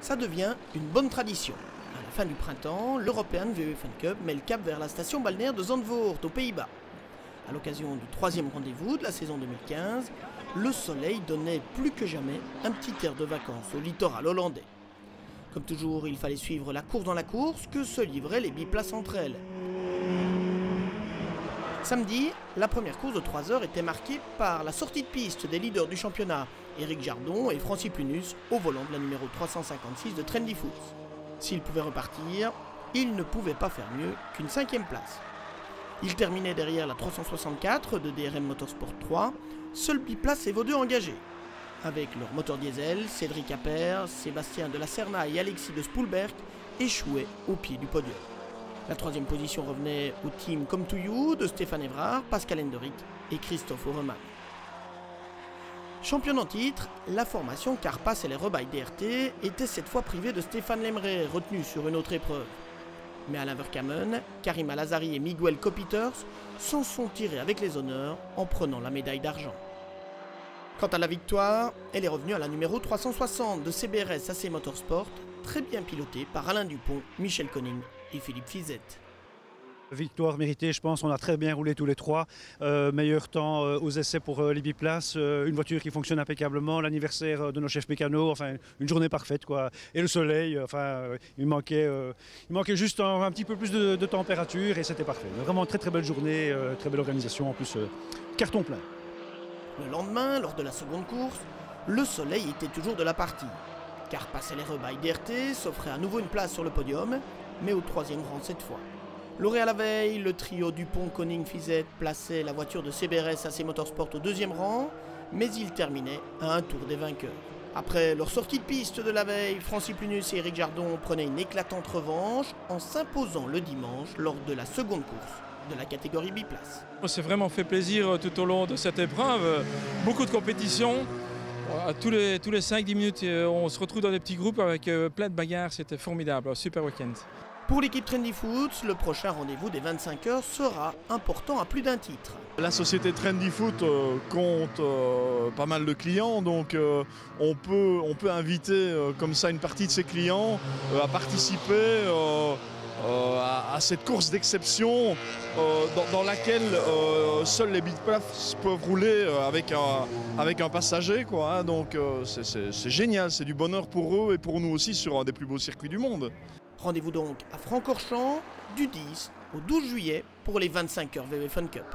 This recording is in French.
Ça devient une bonne tradition. À la fin du printemps, l'European VW Fun Cup met le cap vers la station balnéaire de Zandvoort, aux Pays-Bas. À l'occasion du troisième rendez-vous de la saison 2015, le soleil donnait plus que jamais un petit air de vacances au littoral hollandais. Comme toujours, il fallait suivre la course dans la course que se livraient les biplaces entre elles. Samedi, la première course de 3 heures était marquée par la sortie de piste des leaders du championnat, Éric Jardon et Francis Plunus, au volant de la numéro 356 de Trendy Foods. S'ils pouvaient repartir, ils ne pouvaient pas faire mieux qu'une 5e place. Ils terminaient derrière la 364 de DRM Motorsport 3, seul biplace et Vaudeux engagés. Avec leur moteur diesel, Cédric Appert, Sébastien de la Serna et Alexis de Spoelberg échouaient au pied du podium. La 3e position revenait au team Come To You de Stéphane Évrard, Pascal Hendrick et Christophe Oreman. Championne en titre, la formation Carpass et les Rebailles DRT était cette fois privée de Stéphane Lemray, retenu sur une autre épreuve. Mais Alain Verkamen, Karim Alazari et Miguel Copiters s'en sont tirés avec les honneurs en prenant la médaille d'argent. Quant à la victoire, elle est revenue à la numéro 360 de CBRS AC Motorsport, très bien pilotée par Alain Dupont, Michel Conning et Philippe Fizette. Victoire méritée, je pense, on a très bien roulé tous les trois. Meilleur temps aux essais pour les biplaces, une voiture qui fonctionne impeccablement, l'anniversaire de nos chefs mécanos, enfin une journée parfaite quoi. Et le soleil, il manquait juste un petit peu plus de température et c'était parfait. Vraiment très très belle journée, très belle organisation, en plus carton plein. Le lendemain, lors de la seconde course, le soleil était toujours de la partie. Carpass et les Rebailles DRT s'offraient à nouveau une place sur le podium, mais au 3e rang cette fois. Lauréat la veille, le trio Dupont, Conning, Fizette plaçait la voiture de CBRS AC Motorsport au 2e rang, mais ils terminaient à un tour des vainqueurs. Après leur sortie de piste de la veille, Francis Plunus et Éric Jardon prenaient une éclatante revanche en s'imposant le dimanche lors de la seconde course de la catégorie biplace. On s'est vraiment fait plaisir tout au long de cette épreuve, beaucoup de compétition. Tous les 5-10 minutes, on se retrouve dans des petits groupes avec plein de bagarres, c'était formidable, un super week-end. Pour l'équipe Trendy Foods, le prochain rendez-vous des 25 heures sera important à plus d'un titre. La société Trendy Food compte pas mal de clients, donc on peut inviter comme ça une partie de ses clients à participer à cette course d'exception dans laquelle seuls les biplaces peuvent rouler avec un passager, quoi, hein. Donc c'est génial, c'est du bonheur pour eux et pour nous aussi sur un des plus beaux circuits du monde. Rendez-vous donc à Francorchamps du 10 au 12 juillet pour les 25 heures VW Fun Cup.